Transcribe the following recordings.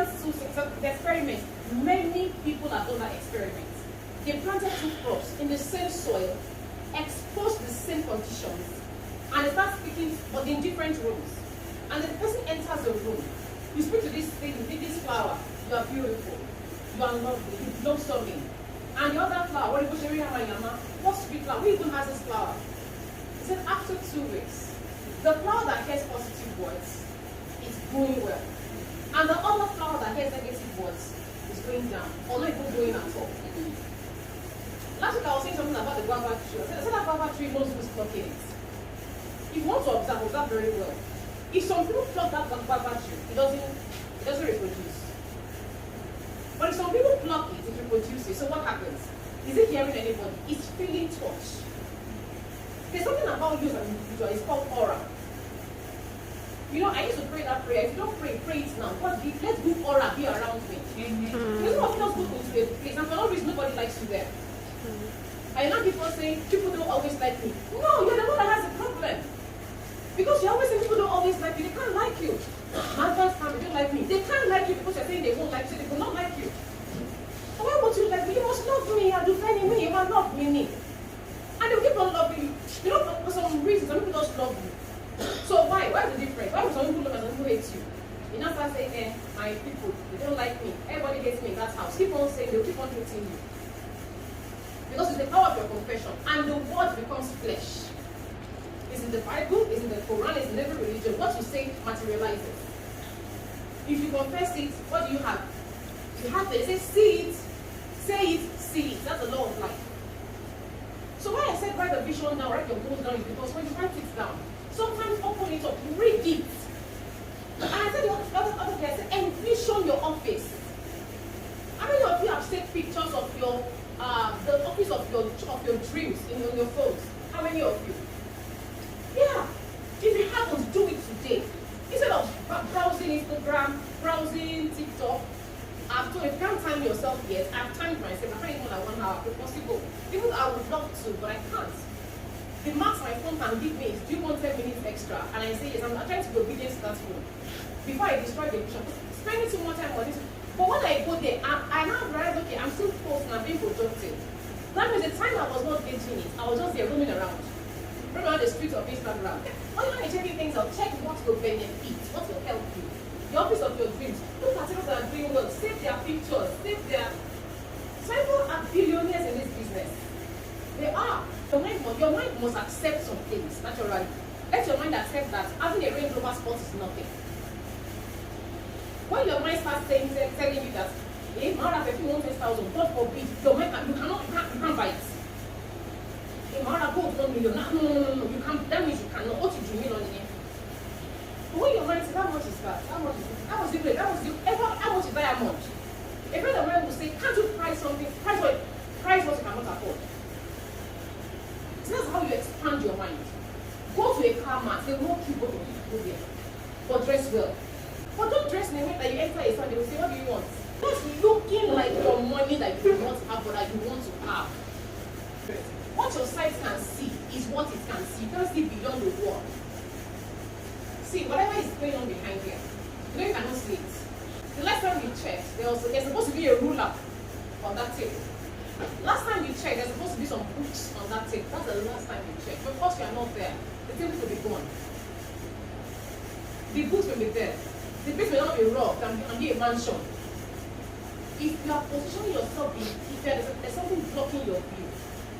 plant the experiment. Many people have done that experiment. They planted 2 crops in the same soil, exposed the same conditions, and they start speaking, but in different rooms. And the person enters the room. You speak to this thing, this flower, you are beautiful, you are lovely, you blossom me. And the other flower, what sweet flower? Who even has this flower? He said after 2 weeks, the flower that has positive words is going well. And the other flower that has negative words is going down, or not even going at all. Last week I was saying something about the guava tree. I said that guava tree knows who's plucking it. If you want to observe very well. If some people pluck that guava tree, it doesn't reproduce. But if some people pluck it reproduces. So what happens? Is it hearing anybody? It's feeling touch. There's something about you as an individual. It's called aura. You know, I used to pray that prayer. If you don't pray, pray it now. God, let good aura be around me. You know what feels good into a place, and for no reason nobody likes you there. I know people saying people don't always like me. No, you're the one that has a problem. Because you always say people don't always like you. They can't like you. My first time they don't like me. They can't like you because you're saying they won't like you. They will not like you. So why won't you like me? You must love me. You're defending me. You must love me. And they'll keep on loving you. You know, for some reason, some people just love you. So why? Why is the difference? Why would some people love and some people hate you? You know, start saying, my people, they don't like me. Everybody hates me in that house. Keep on saying, they'll keep on hating you. Because it's the power of your confession. And the word becomes flesh. It's in the Bible, it's in the Quran, it's in every religion. What you say materializes. If you confess it, what do you have? You have it. Say, see it, say it, see it. That's the law of life. So why I said write the vision down, write your goals down, is because when you write it down, sometimes open it up, read it. And I said the other day, I said envision your office. How many of you have taken pictures of your the office of your dreams in your phones? How many of you? Yeah. If you haven't, do it today. Instead of browsing Instagram, browsing TikTok, I've told you, if you can't time yourself yet, I've timed myself. I can't even like 1 hour if possible. Even though I would love to, but I can't. The max my phone can give me is, do you want 10 minutes extra? And I say yes, I'm trying to be obedient to that phone. Before I destroy the vision, spending too much time on this. But when I go there, I now realize, okay, I'm still posting, I'm being productive. That means the time I was not getting it, I was just there roaming around the streets of Instagram. When you're checking things out, check what will benefit, what will help you. The office of your dreams. Look at people that are doing well. Save their pictures. Save their. Some people are billionaires in this business. They are. Your mind must accept some things naturally. Let your mind accept that having a Range Rover Sport is nothing. When your mind starts telling you that, hey, Mara, if you want 10,000, God forbid, your mind you can't buy it. Hey, Mara, go 1 million. No, you can't. That means you cannot. What you dreaming on it? But when your mind says, how much is that? How much is it? How much is it? How much is diamond? A friend of mine will say, can't you price something? Price what you cannot afford. So that's how you expand your mind. Go to a car mart, they won't keep both of you to go there. But dress well. But don't dress in a way that you enter a store, they will say, what do you want? Just looking like your money that you do not have, but that you want to have. What your sight can see is what it can see. You can't see beyond the wall. See, whatever is going on behind here, you cannot see it. The last time we checked, there's supposed to be a ruler on that table. Last time you checked, there's supposed to be some books on that table. That's the last time you checked. But of course, you are not there. The table will be gone. The books will be there. The place will not be robbed and be a mansion. If you are positioning yourself if there's something blocking your view,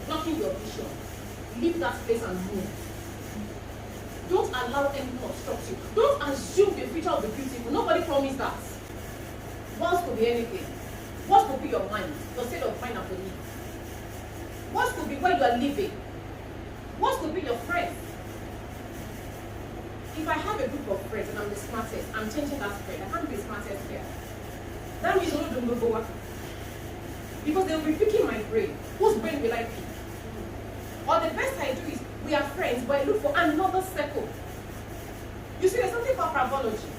blocking your vision, leave that place and move. Don't allow anything to obstruct you. Don't assume the future will be beautiful. Nobody promised that. What could be anything? What could be your mind, your state of mind and belief? What could be where you are living? What could be your friends? If I have a group of friends and I'm the smartest, I'm changing that friend. I can't be the smartest here. That means I'm not doing good work. Because they will be picking my brain. Whose brain will I pick? Or the best I do is, we are friends, but I look for another circle. You see, there's something called crabology.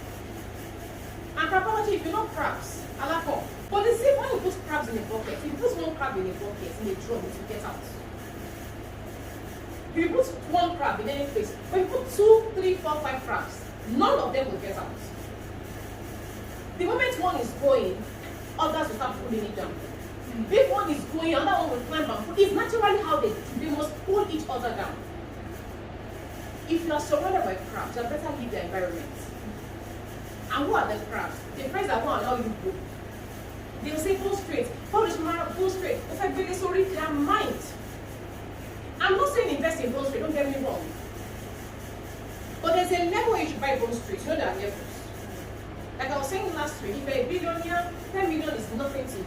And crabology, if you know crabs, alako. But they say when you put crabs in a bucket, if you put one crab in a bucket, in a drum, it will get out. If you put one crab in any place, when you put 2, 3, 4, 5 crabs, none of them will get out. The moment one one is going, others will start pulling it down. If one is going, another one will climb and pull. It's naturally how they must pull each other down. If you are surrounded by crowds, you better leave the environment. And who are the crowds? The friends that won't allow you to go. They will say, go straight. Go straight. It's like they already their mind. I'm not saying invest in bone straight, don't get me wrong. But there's a level where you should buy bone straight. You know there are levels. Like I was saying last week, if you're a billionaire, 10 million is nothing to you.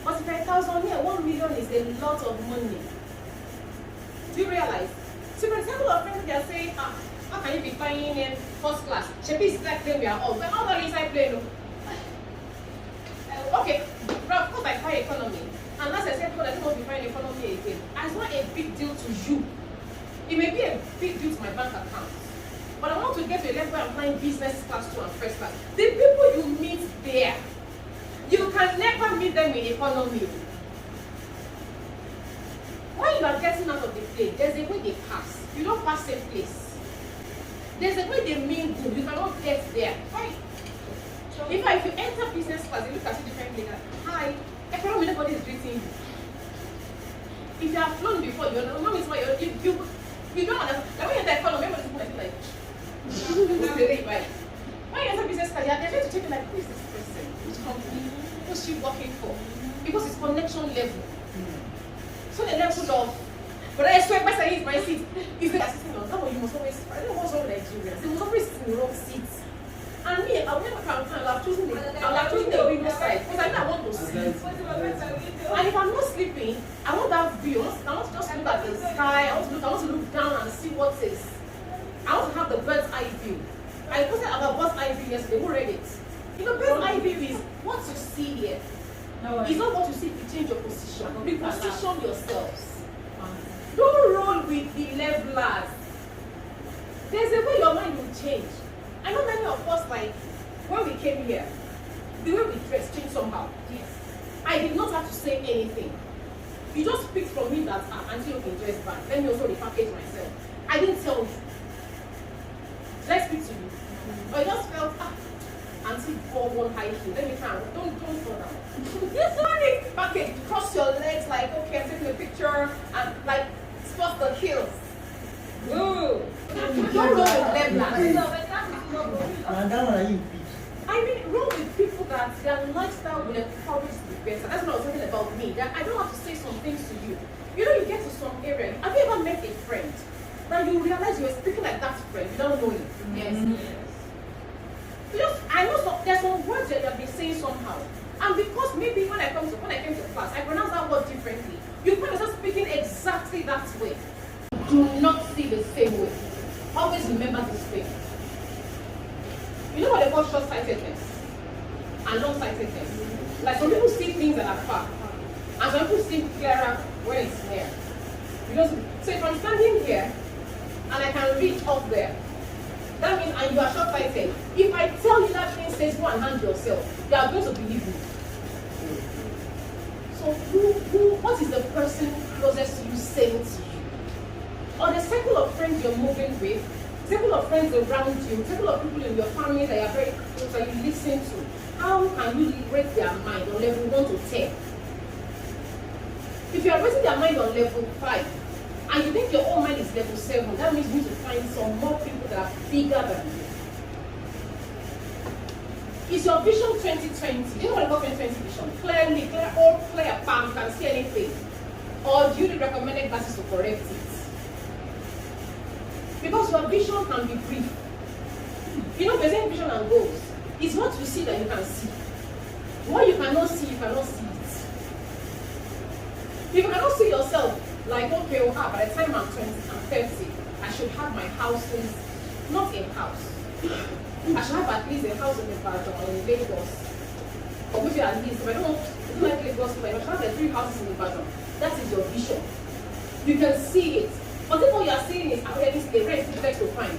But if you're 1,000 here, 1 million is a lot of money. Do you realize? So for example, our friends, they are saying, how can you be flying in first class? Should be that plane we are all. We're all not inside plane. Okay, but of course I fly economy. And as I said, I don't want to be flying economy again. It's not a big deal to you. It may be a big deal to my bank account. But I want to get to a level where I'm flying business class 2 and first class. The people you meet there, you can never meet them in economy. When you are getting out of the plane, there's a way they pass. You don't pass same place. There's a way they mingle. You cannot get there. Right? If you enter business class, you look at it differently. Hi, economy, nobody is greeting you. If you have flown before, you don't know you don't understand. Like when you enter economy, everybody's like, right? When you enter business class, they're trying to check you like, who is this person? Which company? Who's she working for? Because it's connection level. So the level of, but I swear, my side is my seat. If they are sitting on that one, you must always, I don't know what's wrong with Nigerians. They must always sit in the wrong seats. And me, I will never come and I'll have chosen the window side. Because I know I want to sleep. And if I'm not sleeping, I want that view. I want to just look at the sky. I want to look down and see what is. I want to have the bird's eye view. I posted about bird's eye view yesterday. Who read it? You know, bird's eye view is what you see here. No, it's not what you see if you change your position. Reposition yourselves. Don't roll with the levelers. There's a way your mind will change. I know many of us, like, when we came here, the way we dressed changed somehow. Yes. I did not have to say anything. You just picked from me that, Auntie, you can dress back. Let me also repackage myself. I didn't tell you. Did I speak to you? But I just felt, Auntie, for one high heel. Let me try and don't fall down. This morning, package, cross your legs, like, okay, I'm taking a picture, and like, spot the heels. Woo! Don't roll with levelers. I mean, roll with people that their lifestyle will encourage the better. That's what I was talking about me. That I don't have to say some things to you. You know, you get to some area. Have you ever met a friend that you realize you're speaking like that friend without knowing? Yes. I know there's some words that you have been saying somehow. And because maybe when I came to class, I pronounce that word differently. You find yourself speaking exactly that way. Do not see the same way. Always remember this thing. You know what they call short-sightedness and long-sightedness? Like some people see things that are far, and some people see clearer when it's near. Because, so if I'm standing here and I can reach up there, that means, and you are short-sighted, if I tell you that thing says go and hand yourself, you are going to believe me. So what is the person closest to you saying to you? Or the circle of friends you're moving with, circle of friends around you, circle of people in your family that are very close that you listen to. How can you rate their mind on level 1 to 10? If you are rating their mind on level 5, and you think your own mind is level 7, that means you need to find some more people that are bigger than you. Is your vision 2020? Do you know what about 2020 vision? Clear, bam, you can see anything. Or do you need recommended glasses to correct it? Because your vision can be brief. You know, presenting vision and goals is what you see that you can see. What you cannot see, you cannot see it. If you cannot see yourself, like, okay, by the time I'm 20 and 30, I should have my houses, not a house. I should have at least a house in Ibadan or in Lagos. Or maybe at least, if I don't like Lagos, but I should have 3 houses in Ibadan. That is your vision. You can see it. But if what you are saying is, the rent is difficult to find.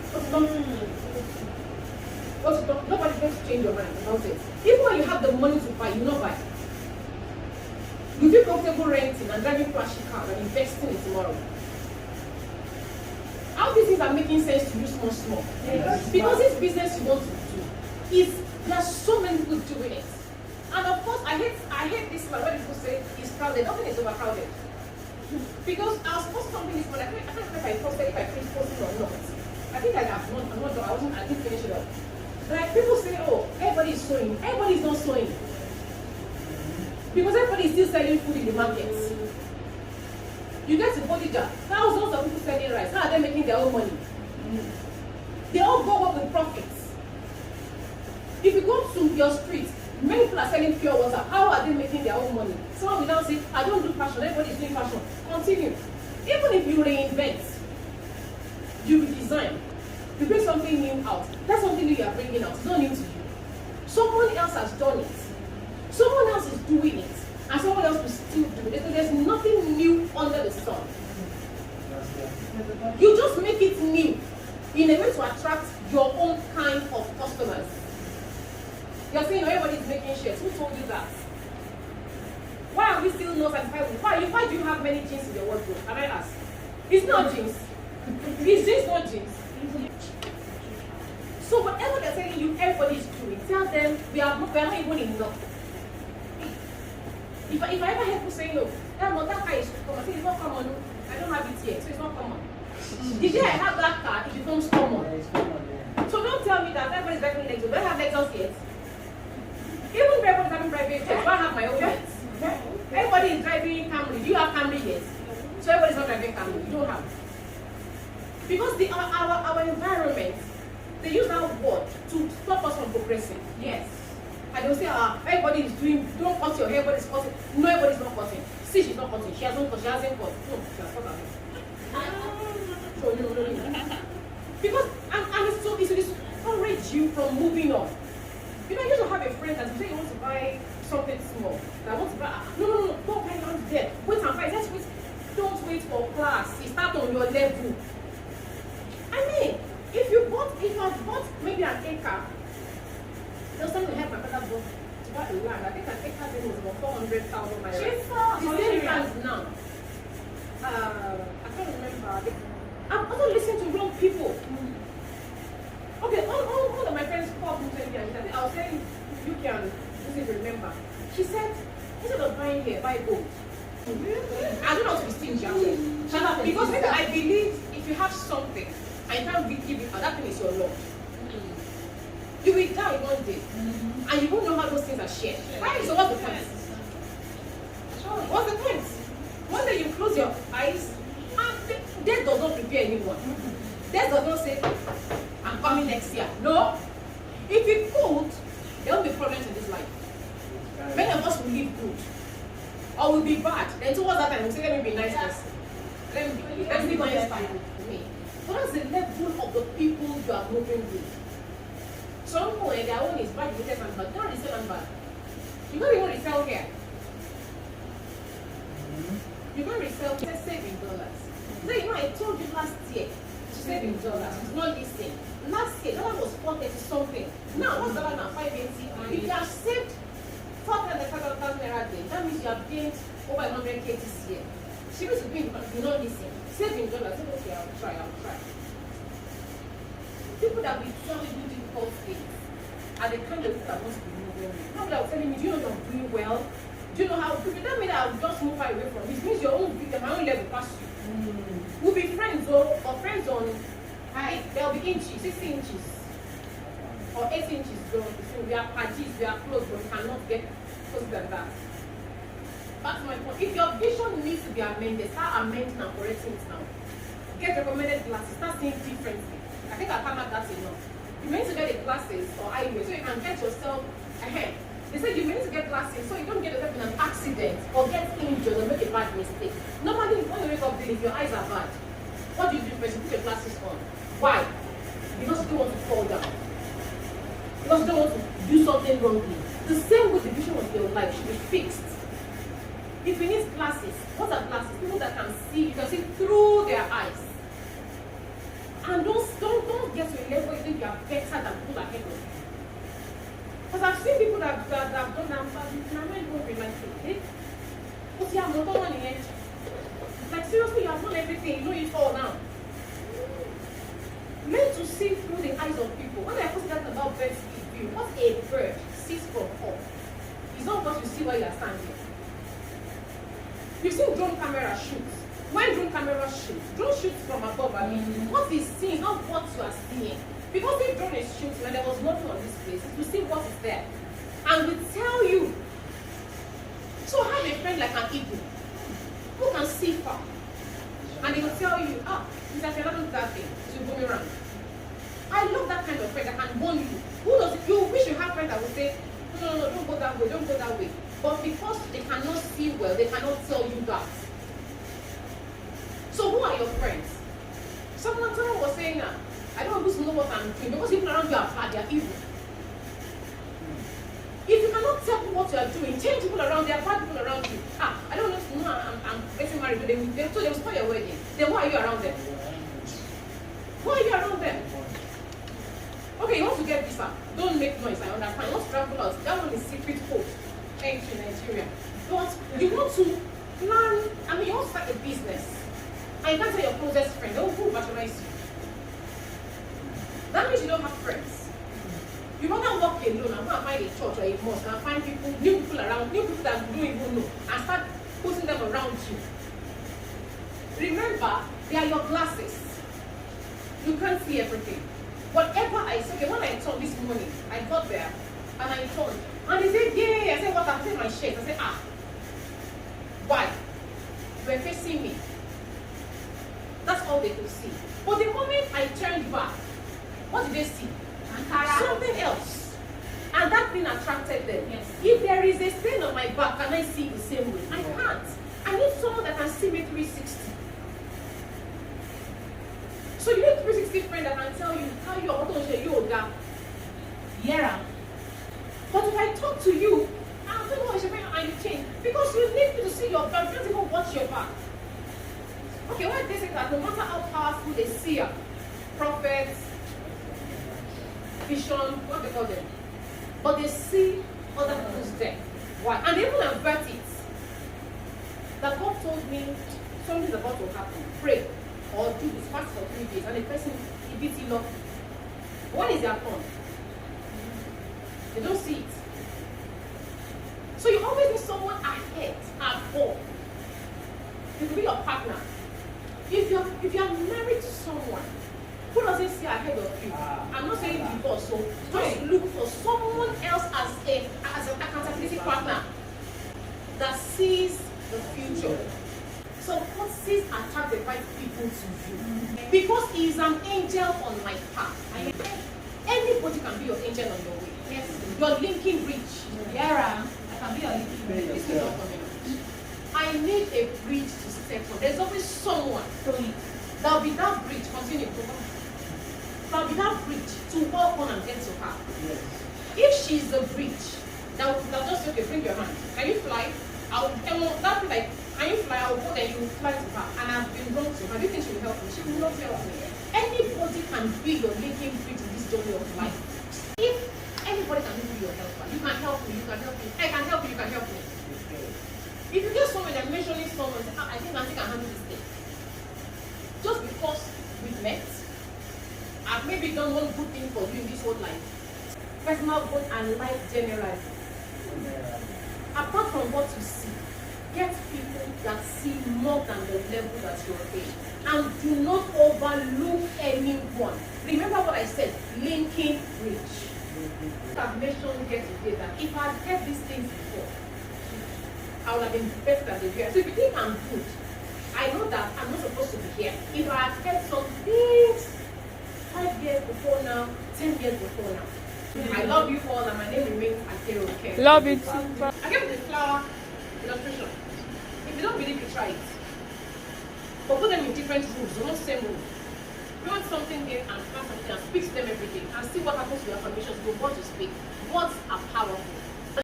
Nobody's going to change your mind about it. Even when you have the money to buy, you not buy. You feel comfortable renting and driving flashy cars and investing in tomorrow. How these things are making sense to you small. Because this business you want to do, there are so many people doing overcrowded. Nothing is overcrowded. Because our sports company is one. I can't remember if I finished posting or not. I think I'm not done. I didn't finish it up. Like people say, oh, everybody is sewing. Everybody is not sewing. Because everybody is still selling food in the markets. You get to Bodija, thousands of people selling rice. How are they making their own money? They all go up with profits. If you go to your street, many people are selling pure water. How are they making their own money? Someone will now say, I don't do fashion. Everybody is doing fashion. Continue. Even if you reinvent, you redesign, you bring something new out. That's something new you are bringing out. It's not new to you. Someone else has done it. Someone else is doing it. And someone else will still do it. So there's nothing new under the sun. You just make it new in a way to attract your own kind of customers. You're saying everybody's making shirts. Who told you that? Why are we still not satisfied with why do you have many jeans in your wardrobe? Can I ask? It's not jeans. It's just not jeans. So whatever they're telling you, everybody is doing. Tell them we are not even enough. If I ever hear people saying, no, that car is common, I say it's not common. I don't have it yet, so it's not common. The day I have that car, it becomes common. So don't tell me that everybody's driving Lexus. Do I have Lexus yet? Even if everybody's having private jets, do I have my own yet? Everybody is driving Camry. Do you have Camry yet? So everybody's not driving Camry. You don't have. Because our environment, they use that word to stop us from progressing. Yes. And they'll say, everybody is doing, don't cut your hair, everybody's cutting. No, everybody's not cutting. See, she's not cutting. She hasn't cut. No, she has cut her hair. So, no. Because, and it's to discourage you from moving on. You know, you used to have a friend that you say you want to buy something small. That wants to buy, no, don't buy it there. Wait and buy. Just wait. Don't wait for class. It starts on your level. I mean, if you had bought maybe an acre, there's something help my brother bought to buy the land. I think an acre then was about 400,000 naira. The same land now. I can't remember. I'm also listening to wrong people. Okay, all of my friends called me and I think I was saying you can remember. She said, instead of buying here, buy gold. I don't know to be stingy. Because maybe I believe if you have something and you can't give it, that thing is your Lord. You will die one day, and you won't know how those things are shared. Right? So what's the point? What's the point? One day you close your eyes, and death does not prepare anyone. Death does not say, I'm coming next year. No. If it could, there will be problems in this life. Many of us will live good, or will be bad. Then towards that time, we'll say, let me be nice person. Let me be nice person. What is the level of the people you are moving with? Some people, their own is bad, good and bad. Don't resell and bad. You can't even resell here. You can't resell here. Save in dollars. So, you know, I told you last year to save in dollars. It's not listening. Last year, dollar was 430 something. Now, what's dollar now? 580. If you have saved 400,000 naira day, that means you have gained over 100K this year. She was doing, do not listen. Save in dollars. Okay, I'll try. People that will tell you difficult things are the kind of people that want to be moving with. People that will telling me, do you know you're doing well? Do you know how? If you tell me that I'll just move far away from it, means your own my own level past you. We'll be friends or friends on height. There'll be inches, 60 inches or 8 inches. So we are parties, we are close, but we cannot get close than that. Back to my point. If your vision needs to be amended, start amending and correcting it now. Get recommended glasses, start seeing differently. I think I've hammered that enough. You need to get the glasses or eyewear so you can get yourself ahead. They said you need to get glasses so you don't get yourself in an accident or get injured or make a bad mistake. Normally, when you wake up, if your eyes are bad, what do you do first? You put your glasses on. Why? Because you don't want to fall down. Because you don't want to do something wrongly. The same with the vision of your life should be fixed. If you need glasses, what are glasses? People that can see, you can see through their eyes. And don't get to a level where you think you are better than people ahead of you. Because I've seen people that have done that, but I'm not even realizing. But you have not done any yet. Like seriously, you have done everything, you know it all now. Learn to see through the eyes of people. When I posted that about bird's view, what a bird sees from up. It's not because you see where you are standing. You've seen drone camera shoots. When drone camera shoots from above, I mean, what is seen, not what you are seeing. Because if drone is shooting and there was nothing on this place, you see what is there. And we tell you. So have a friend like an eagle who can see far. And he will tell you, Mr. I cannot do that thing. It will go me around. I love that kind of friend that can warn you. Who does it? You wish you have friends that will say, no, don't go that way, don't go that way. But because they cannot see well, they cannot tell you that. So who are your friends? Someone was saying, I don't want to know what I'm doing because people around you are bad, they are evil. If you cannot tell people what you are doing, change people around, there are bad people around you. I don't want to know I'm getting married, so they will spoil your wedding. Then why are you around them? Why are you around them? Okay, you want to get visa. Don't make noise, I understand. You want to travel out. That one is secret code. Entry Nigeria. But you want to plan, you want to start a business. And you can't tell your closest friend, who will patronize you. That means you don't have friends. You rather walk alone and go and find a church or a mosque and find people, new people around, new people that you don't even know, and start putting them around you. Remember, they are your glasses. You can't see everything. Whatever I say, when I turned this morning, I got there and I turned. And they said, yeah. I said, what? I said my shirt. I said, why? You were facing me. That's all they could see. But the moment I turned back, what did they see? Something else. And that thing attracted them. Yes. If there is a stain on my back, can I see the same way? I can't. I need someone that can see me 360. So you need a 360 friend that can tell you how you are going to yoga. Yeah. But if I talk to you, I'll tell you what you change. Because you need me to see your back. You don't even watch your back. Okay, why they say that no matter how powerful they see prophets, vision, what they call them, but they see other people's death. Why? And they even avert it. That God told me something about to happen. Pray or do this fast for 3 days, and the person beats you up. What is their turn? They don't see it. So you always need someone ahead, above. It could be your partner. If you're married to someone who doesn't see ahead of you, I'm not saying divorce, so just look for someone else as an accountability partner that sees the future. So God sees attract the right people to you. Because He is an angel on my path. Anybody can be your angel on your way. Yes. Your linking bridge. Yeah, I can be your linking bridge. I need a bridge to step on. There's always someone. There will be that bridge. Continue. There will be that bridge to walk on and get to her. Yes. If she's the bridge, that will just say, okay, bring your hand. Can you fly? That will be like, can you fly? I'll go there, you will fly to her. And I've been wrong to her. Do you think she will help me? She will not help me. Anybody can be your linking bridge in this journey of life. If anybody can be your helper, you can help me, you can help me. I can help you, you can help me. If you get someone and mentioning someone, say, I think Nancy can handle this thing. Just because we've met, I've maybe done one good thing for you in this whole life. Personal growth and life generally. Apart from what you see, get people that see more than the level that you're in. And do not overlook anyone. Remember what I said, linking bridge. I've mentioned here today that if I had heard these things before, I would have been better than the year. So if you think I'm good, I know that I'm not supposed to be here. If I had heard some things 5 years before now, 10 years before now. I love you all and my name remains Akero. Okay? Love you too. I gave the flower illustration. If you don't believe, you try it. But put them in different rooms, not the same room. Plant something here and plant something and speak to them every day and see what happens to your affirmations, but what to speak. Words are powerful.